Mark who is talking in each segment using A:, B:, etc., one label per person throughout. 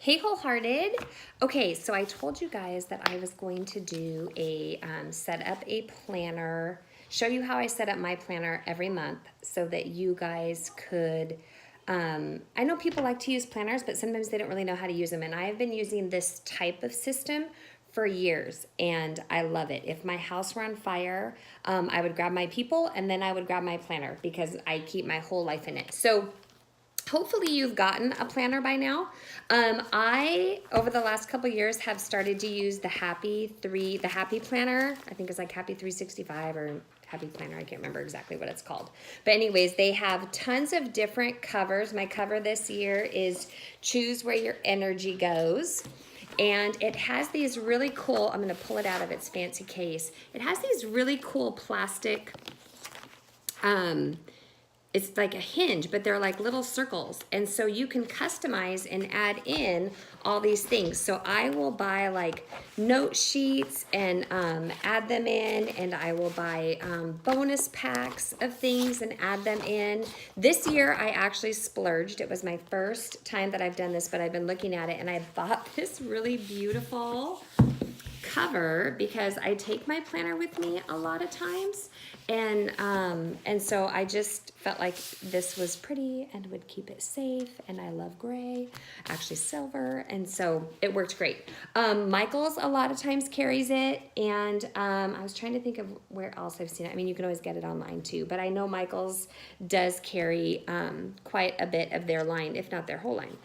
A: Hey, Wholehearted. Okay, so I told you guys that I was going to do a set up a planner, show you how I set up my planner every month so that you guys could. I know people like to use planners, but sometimes they don't really know how to use them. And I have been using this type of system for years and I love it. If my house were on fire, I would grab my people and then I would grab my planner because I keep my whole life in it. So hopefully you've gotten a planner by now. I, over the last couple years, have started to use the Happy Planner. I think it's like Happy 365 or Happy Planner. I can't remember exactly what it's called. But anyways, they have tons of different covers. My cover this year is Choose Where Your Energy Goes. And it has these really cool, I'm going to pull it out of its fancy case. It has these really cool plastic, it's like a hinge, but they're like little circles. And so you can customize and add in all these things. So I will buy like note sheets and add them in, and I will buy bonus packs of things and add them in. This year I actually splurged. It was my first time that I've done this, but I've been looking at it and I bought this really beautiful cover because I take my planner with me a lot of times, and so I just felt like this was pretty and would keep it safe, and I love gray, actually silver, and so it worked great. Michael's a lot of times carries it, and I was trying to think of where else I've seen it. I mean, you can always get it online too, but I know Michael's does carry quite a bit of their line, if not their whole line.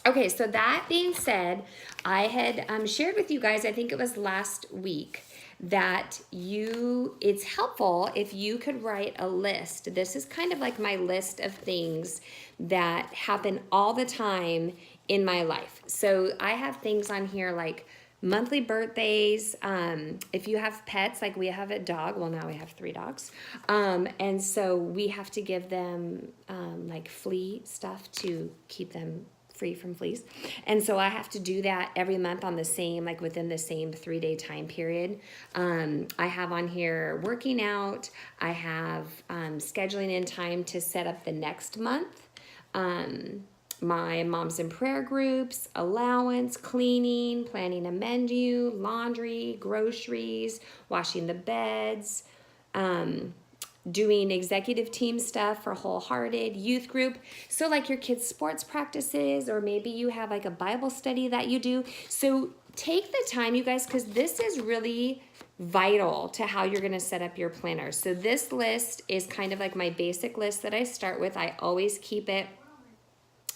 A: Okay, so that being said, I had shared with you guys, I think it was last week, that it's helpful if you could write a list. This is kind of like my list of things that happen all the time in my life. So I have things on here like monthly birthdays. If you have pets, like we have a dog, well now we have 3 dogs. And so we have to give them like flea stuff to keep them free from fleas. And so I have to do that every month on the same, like within the same 3-day time period. I have on here working out. I have scheduling in time to set up the next month. My moms in prayer groups, allowance, cleaning, planning a menu, laundry, groceries, washing the beds, doing executive team stuff for Wholehearted, youth group. So like your kids' sports practices, or maybe you have like a Bible study that you do. So take the time, you guys, because this is really vital to how you're going to set up your planner. So this list is kind of like my basic list that I start with. I always keep it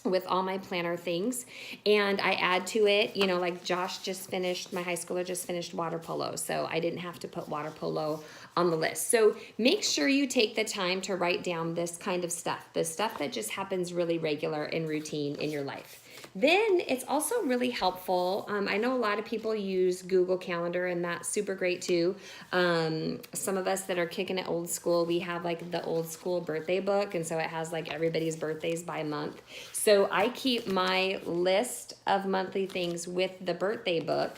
A: with all my planner things, and I add to it, you know, like Josh just finished, my high schooler just finished water polo, so I didn't have to put water polo on the list. So make sure you take the time to write down this kind of stuff, the stuff that just happens really regular and routine in your life. Then it's also really helpful. I know a lot of people use Google Calendar, and that's super great too. Some of us that are kicking it old school, we have like the old school birthday book, and so it has like everybody's birthdays by month. So I keep my list of monthly things with the birthday book.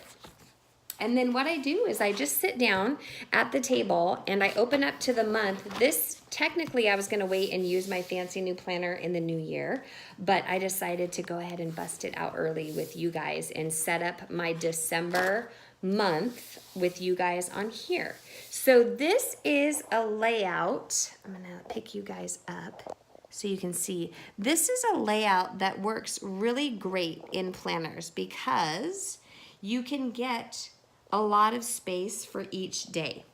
A: And then what I do is I just sit down at the table and I open up to the month. This, technically I was going to wait and use my fancy new planner in the new year, but I decided to go ahead and bust it out early with you guys and set up my December month with you guys on here. So this is a layout. I'm going to pick you guys up so you can see. This is a layout that works really great in planners because you can get a lot of space for each day.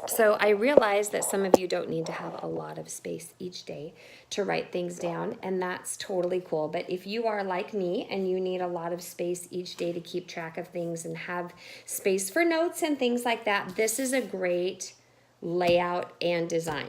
A: So I realize that some of you don't need to have a lot of space each day to write things down, and that's totally cool. But if you are like me and you need a lot of space each day to keep track of things and have space for notes and things like that, this is a great layout and design.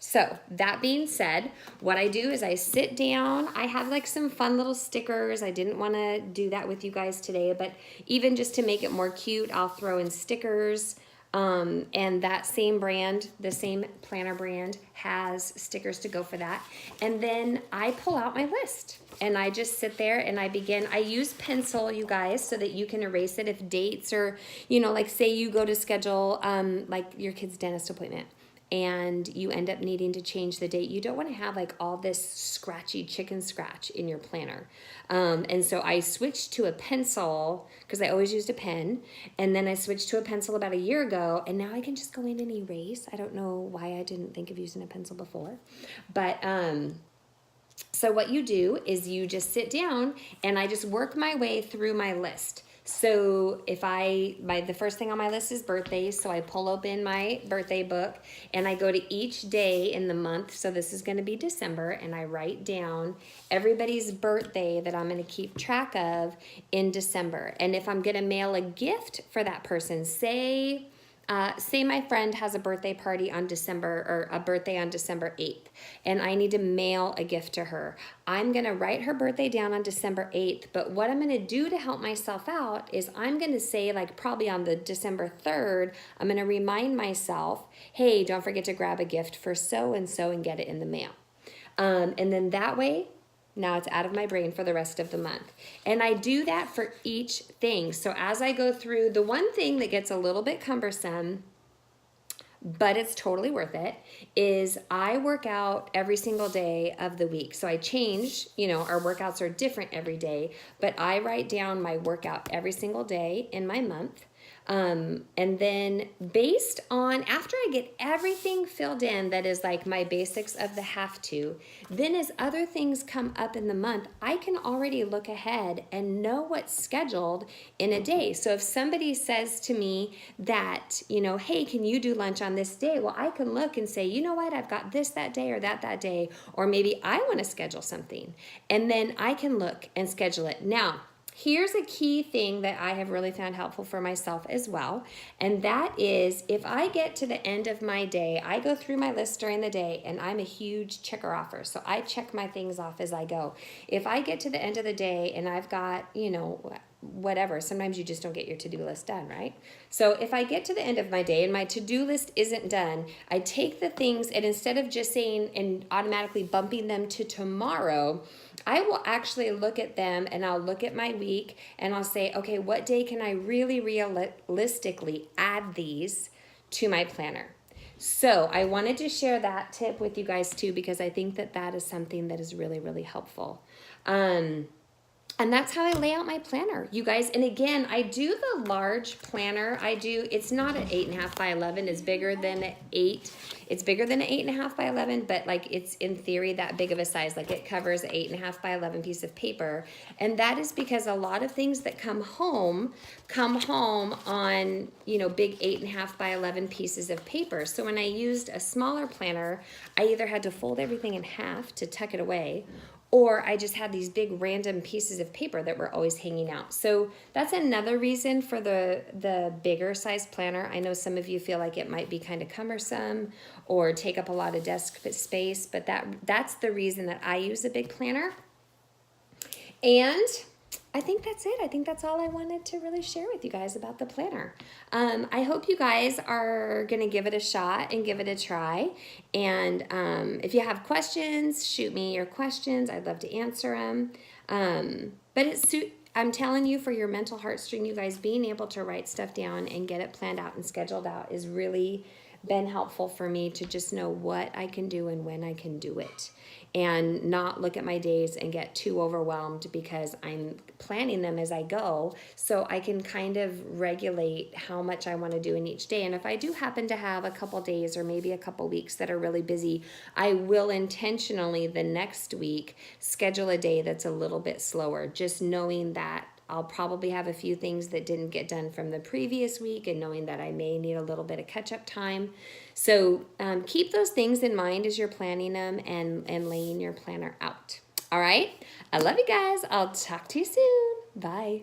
A: So that being said, what I do is I sit down. I have like some fun little stickers. I didn't want to do that with you guys today, but even just to make it more cute, I'll throw in stickers. And that same brand, the same planner brand, has stickers to go for that. And then I pull out my list and I just sit there and I begin. I use pencil, you guys, so that you can erase it if dates or, you know, like say you go to schedule like your kid's dentist appointment. and you end up needing to change the date, you don't want to have like all this scratchy chicken scratch in your planner. And so I switched to a pencil because I always used a pen. And then I switched to a pencil about a year ago, and now I can just go in and erase. I don't know why I didn't think of using a pencil before. But so what you do is you just sit down and I just work my way through my list. So if the first thing on my list is birthdays, so I pull open my birthday book and I go to each day in the month. So this is going to be December, and I write down everybody's birthday that I'm going to keep track of in December. And if I'm going to mail a gift for that person, say my friend has a birthday party on December 8th, and I need to mail a gift to her. I'm going to write her birthday down on December 8th, but what I'm going to do to help myself out is I'm going to say, like, probably on the December 3rd, I'm going to remind myself, hey, don't forget to grab a gift for so-and-so and get it in the mail. And then that way, now it's out of my brain for the rest of the month. And I do that for each thing. So as I go through, the one thing that gets a little bit cumbersome, but it's totally worth it, is I work out every single day of the week. So I change, our workouts are different every day, but I write down my workout every single day in my month. And then based on, after I get everything filled in, that is like my basics of the have to, then as other things come up in the month, I can already look ahead and know what's scheduled in a day. So if somebody says to me that, hey, can you do lunch on this day? Well, I can look and say, you know what, I've got this that day or that day, or maybe I want to schedule something. And then I can look and schedule it. Now, here's a key thing that I have really found helpful for myself as well, and that is if I get to the end of my day, I go through my list during the day, and I'm a huge checker-offer, so I check my things off as I go. If I get to the end of the day and I've got, whatever, sometimes you just don't get your to-do list done, right? So if I get to the end of my day and my to-do list isn't done, I take the things, and instead of just saying and automatically bumping them to tomorrow, I will actually look at them, and I'll look at my week and I'll say, okay, what day can I really realistically add these to my planner? So I wanted to share that tip with you guys too, because I think that is something that is really, really helpful. And that's how I lay out my planner, you guys. And again, I do the large planner. It's not an 8.5 by 11. It's bigger than an 8. It's bigger than an 8.5 by 11, but like it's in theory that big of a size. Like it covers an 8.5 by 11 piece of paper. And that is because a lot of things that come home on, big 8.5 by 11 pieces of paper. So when I used a smaller planner, I either had to fold everything in half to tuck it away, or I just had these big random pieces of paper that were always hanging out. So that's another reason for the bigger size planner. I know some of you feel like it might be kind of cumbersome or take up a lot of desk space, but that's the reason that I use a big planner. And I think that's it. I think that's all I wanted to really share with you guys about the planner. I hope you guys are going to give it a shot and give it a try. And if you have questions, shoot me your questions. I'd love to answer them. But I'm telling you, for your mental heartstring, you guys, being able to write stuff down and get it planned out and scheduled out is really been helpful for me to just know what I can do and when I can do it, and not look at my days and get too overwhelmed because I'm planning them as I go, so I can kind of regulate how much I want to do in each day. And if I do happen to have a couple days or maybe a couple weeks that are really busy, I will intentionally the next week schedule a day that's a little bit slower, just knowing that I'll probably have a few things that didn't get done from the previous week, and knowing that I may need a little bit of catch-up time. So keep those things in mind as you're planning them and laying your planner out. All right? I love you guys. I'll talk to you soon. Bye.